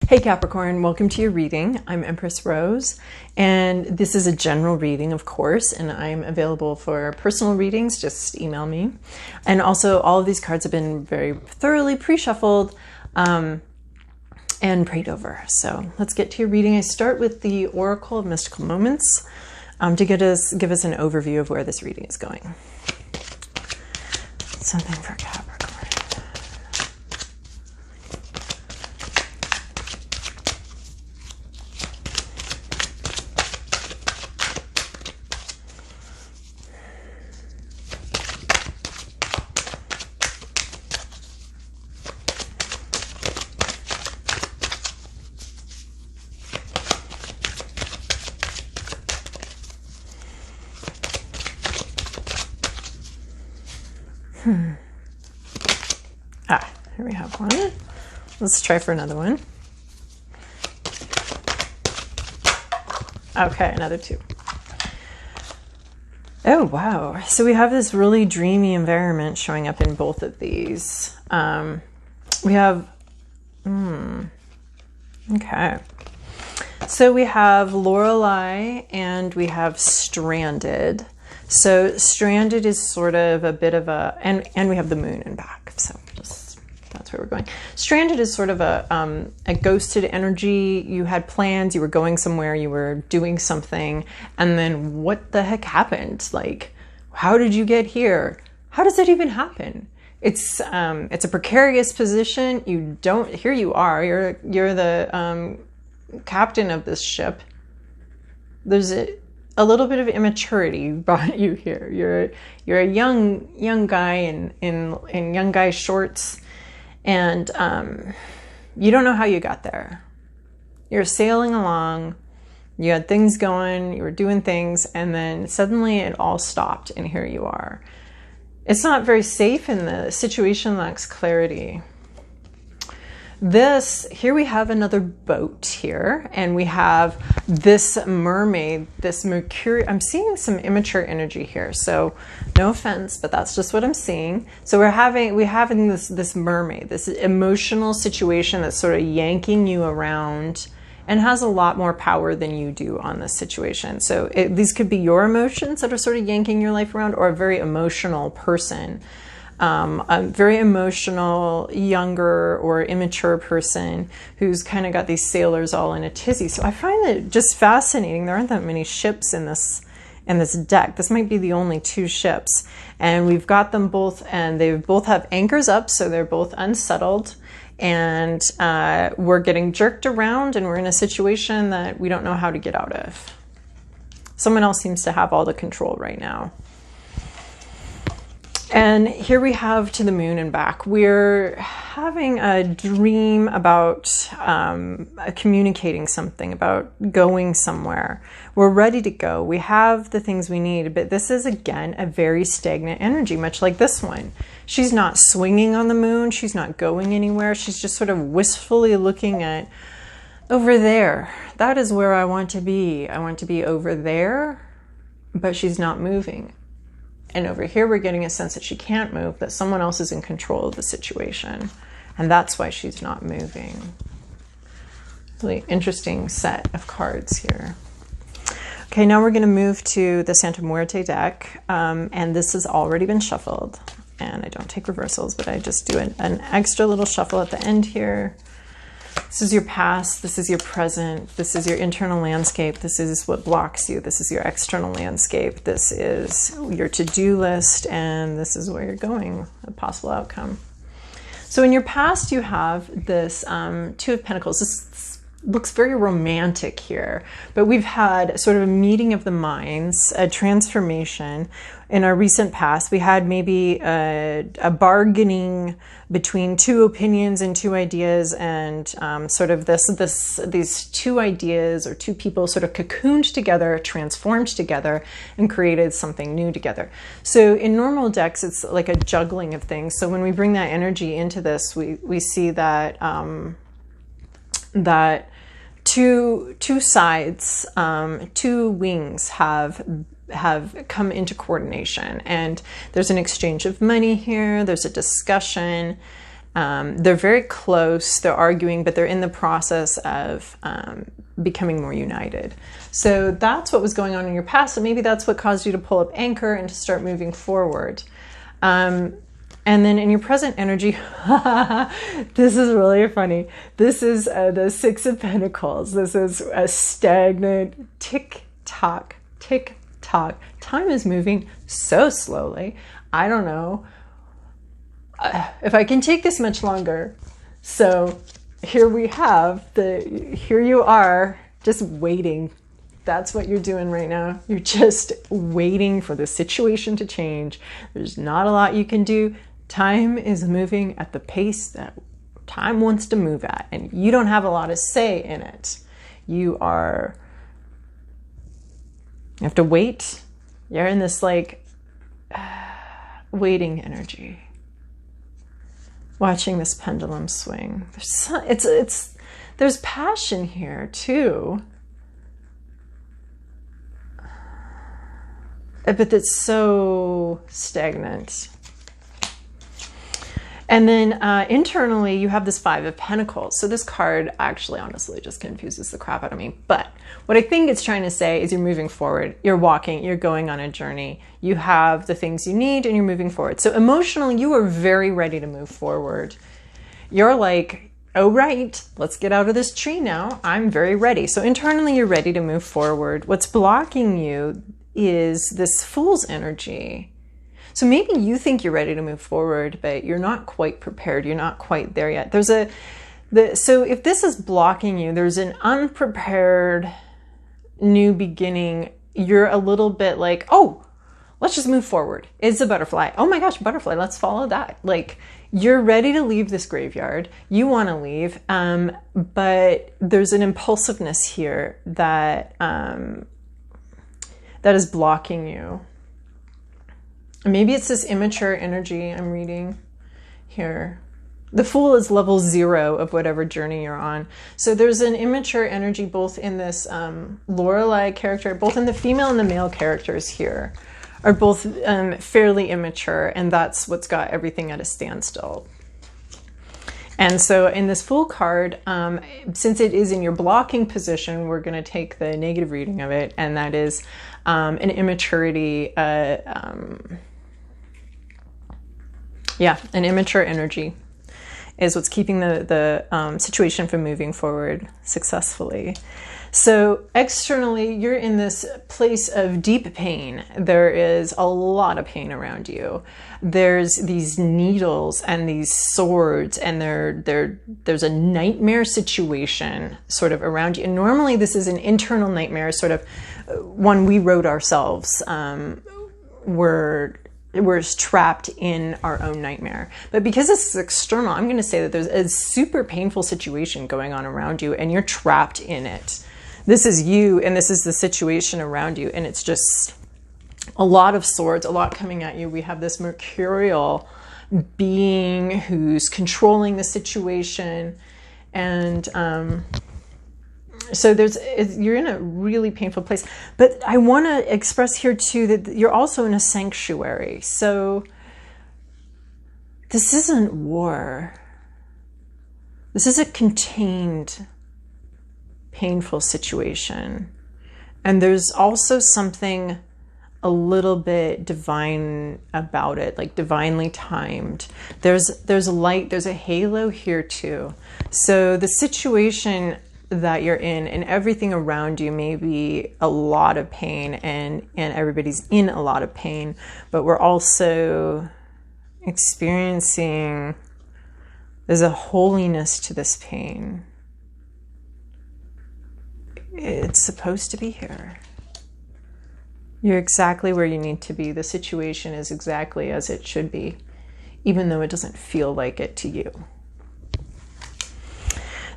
Hey Capricorn, welcome to your reading. I'm Empress Rose, and this is a general reading, of course, and I'm available for personal readings. Just email me. And also, all of these cards have been very thoroughly pre-shuffled and prayed over. So let's get to your reading. I start with the Oracle of Mystical Moments to give us an overview of where this reading is going. Something for Capricorn. Here we have one. Let's try for another one. Okay, another two. Oh, wow. So we have this really dreamy environment showing up in both of these. We have, okay. So we have Lorelei and we have Stranded. So Stranded is sort of a bit of a, and we have the moon in back. So that's where we're going. Stranded is sort of a ghosted energy. You had plans, you were going somewhere, you were doing something, and then what the heck happened? Like, how did you get here? How does it even happen? It's a precarious position. You don't, here you are, you're the captain of this ship. There's a little bit of immaturity brought you here. You're a young guy in young guy shorts, and you don't know how you got there. You're sailing along, you had things going, you were doing things, and then suddenly it all stopped, and here you are. It's not very safe, and the situation lacks clarity. Here we have another boat here, and we have this mermaid, this Mercury. I'm seeing some immature energy here, so no offense, but that's just what I'm seeing. So we're having this mermaid, this emotional situation that's sort of yanking you around and has a lot more power than you do on this situation. So these could be your emotions that are sort of yanking your life around, or a very emotional person. A very emotional, younger or immature person who's kind of got these sailors all in a tizzy. So I find it just fascinating. There aren't that many ships in this deck. This might be the only two ships. And we've got them both, and they both have anchors up, so they're both unsettled. And we're getting jerked around, and we're in a situation that we don't know how to get out of. Someone else seems to have all the control right now. And here we have to the moon and back. We're having a dream about communicating something, about going somewhere. We're ready to go. We have the things we need, but this is, again, a very stagnant energy, much like this one. She's not swinging on the moon. She's not going anywhere. She's just sort of wistfully looking at over there. That is where I want to be. I want to be over there, but she's not moving. And over here, we're getting a sense that she can't move, that someone else is in control of the situation. And that's why she's not moving. Really interesting set of cards here. Okay, now we're going to move to the Santa Muerte deck. And this has already been shuffled. And I don't take reversals, but I just do an extra little shuffle at the end here. This is your past, this is your present, this is your internal landscape, this is what blocks you, this is your external landscape, this is your to-do list, and this is where you're going, a possible outcome. So in your past, you have this Two of Pentacles. This looks very romantic here, but we've had sort of a meeting of the minds, a transformation. In our recent past, we had maybe a bargaining between two opinions and two ideas, and sort of these two ideas or two people sort of cocooned together, transformed together, and created something new together. So in normal decks, it's like a juggling of things. So when we bring that energy into this, we see that that two sides, two wings have come into coordination, and there's an exchange of money here, there's a discussion, They're very close, they're arguing, but they're in the process of becoming more united. So that's what was going on in your past. So maybe that's what caused you to pull up anchor and to start moving forward. And then in your present energy, this is really funny. This is the Six of Pentacles. This is a stagnant tick-tock, tick-tock. Time is moving so slowly. I don't know if I can take this much longer. So here we have here you are just waiting. That's what you're doing right now. You're just waiting for the situation to change. There's not a lot you can do. Time is moving at the pace that time wants to move at, and you don't have a lot of say in it. You have to wait. You're in this like waiting energy, watching this pendulum swing. There's passion here too, but it's so stagnant. And then internally, you have this Five of Pentacles. So this card actually, honestly, just confuses the crap out of me. But what I think it's trying to say is you're moving forward. You're walking. You're going on a journey. You have the things you need and you're moving forward. So emotionally, you are very ready to move forward. You're like, oh, right, let's get out of this tree now. I'm very ready. So internally, you're ready to move forward. What's blocking you is this Fool's energy. So maybe you think you're ready to move forward, but you're not quite prepared. You're not quite there yet. So if this is blocking you, there's an unprepared new beginning. You're a little bit like, oh, let's just move forward. It's a butterfly. Oh my gosh, butterfly. Let's follow that. Like, you're ready to leave this graveyard. You want to leave. But there's an impulsiveness here that is blocking you. Maybe it's this immature energy I'm reading here. The Fool is level 0 of whatever journey you're on. So there's an immature energy both in this Lorelei character, both in the female and the male characters here are both fairly immature, and that's what's got everything at a standstill. And so in this Fool card, since it is in your blocking position, we're going to take the negative reading of it, and that is an immaturity, an immature energy is what's keeping the situation from moving forward successfully. So externally, you're in this place of deep pain. There is a lot of pain around you. There's these needles and these swords, and there's a nightmare situation sort of around you. And normally this is an internal nightmare, sort of one we wrote ourselves. We're trapped in our own nightmare. But because this is external, I'm going to say that there's a super painful situation going on around you, and you're trapped in it. This is you, and this is the situation around you, and it's just a lot of swords, a lot coming at you. We have this mercurial being who's controlling the situation, and so you're in a really painful place. But I want to express here too that you're also in a sanctuary. So this isn't war. This is a contained, painful situation. And there's also something a little bit divine about it, like divinely timed. There's light, there's a halo here too. So the situation that you're in and everything around you may be a lot of pain, and everybody's in a lot of pain, but we're also experiencing, there's a holiness to this pain. It's supposed to be here. You're exactly where you need to be. The situation is exactly as it should be, even though it doesn't feel like it to you.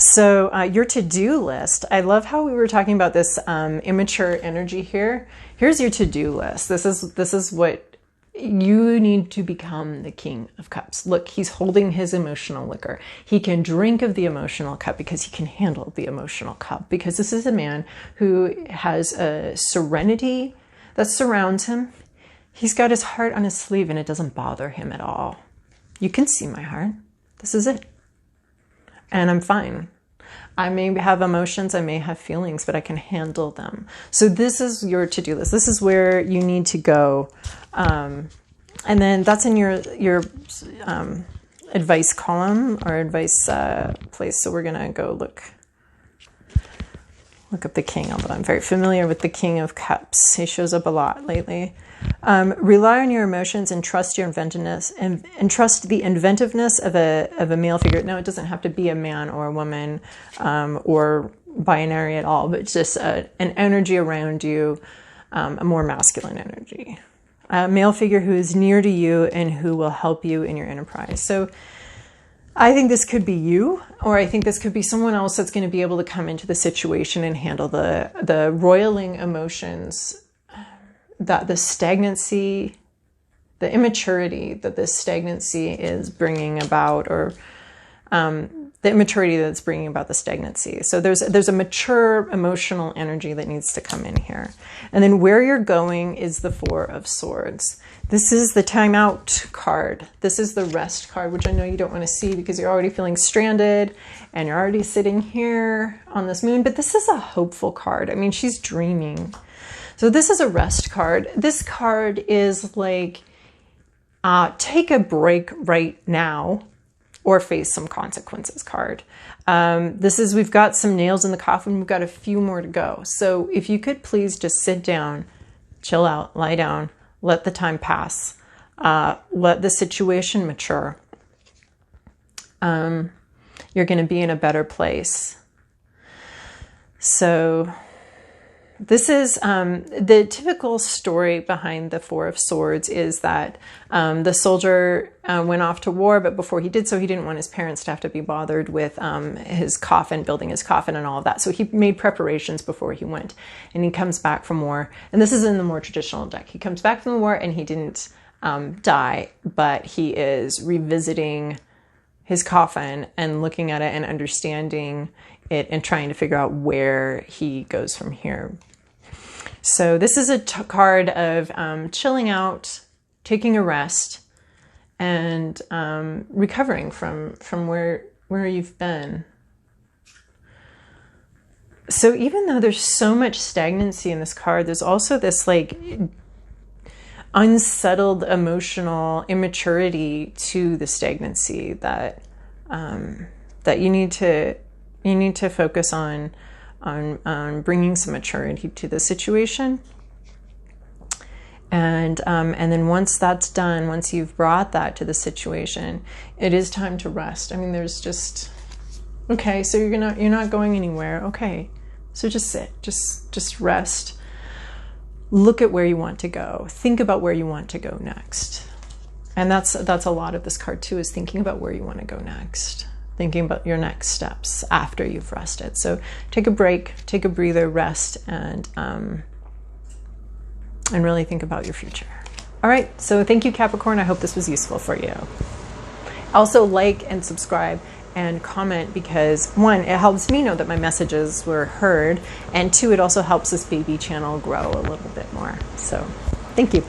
So your to-do list, I love how we were talking about this immature energy here. Here's your to-do list. This is what you need to become, the King of Cups. Look, he's holding his emotional liquor. He can drink of the emotional cup because he can handle the emotional cup, because this is a man who has a serenity that surrounds him. He's got his heart on his sleeve and it doesn't bother him at all. You can see my heart. This is it. And I'm fine. I may have emotions, I may have feelings, but I can handle them. So this is your to-do list. This is where you need to go. And then that's in your advice column or advice place. So we're going to go look up the king, although I'm very familiar with the King of Cups. He shows up a lot lately. Rely on your emotions and trust your inventiveness and trust the inventiveness of a male figure. No, it doesn't have to be a man or a woman or binary at all, but it's just an energy around you, a more masculine energy. A male figure who is near to you and who will help you in your enterprise. So I think this could be you, or I think this could be someone else that's going to be able to come into the situation and handle the roiling emotions, that the stagnancy, the immaturity that this stagnancy is bringing about, or the immaturity that's bringing about the stagnancy. So there's a mature emotional energy that needs to come in here. And then where you're going is the Four of Swords. This is the timeout card. This is the rest card, which I know you don't want to see because you're already feeling stranded and you're already sitting here on this moon. But this is a hopeful card. I mean, she's dreaming. So this is a rest card. This card is like, take a break right now or face some consequences card. We've got some nails in the coffin. We've got a few more to go. So if you could please just sit down, chill out, lie down, let the time pass, let the situation mature. You're going to be in a better place. So this is the typical story behind the Four of Swords is that the soldier went off to war, but before he did so, he didn't want his parents to have to be bothered with his coffin, building his coffin and all of that. So he made preparations before he went, and he comes back from war. And this is in the more traditional deck. He comes back from the war and he didn't die, but he is revisiting his coffin and looking at it and understanding it and trying to figure out where he goes from here. So this is a card of chilling out, taking a rest, and recovering from where you've been. So even though there's so much stagnancy in this card, there's also this like unsettled emotional immaturity to the stagnancy that you need to focus on bringing some maturity to the situation. And then once that's done, once you've brought that to the situation, it is time to rest. I mean, there's just, okay, so you're not going anywhere. Okay. So just sit, just rest. Look at where you want to go. Think about where you want to go next. And that's a lot of this card too, is thinking about where you want to go next. Thinking about your next steps after you've rested. So take a break, take a breather, rest, and really think about your future. All right, so thank you, Capricorn. I hope this was useful for you. Also like and subscribe and comment because 1, it helps me know that my messages were heard, and 2, it also helps this baby channel grow a little bit more. So thank you.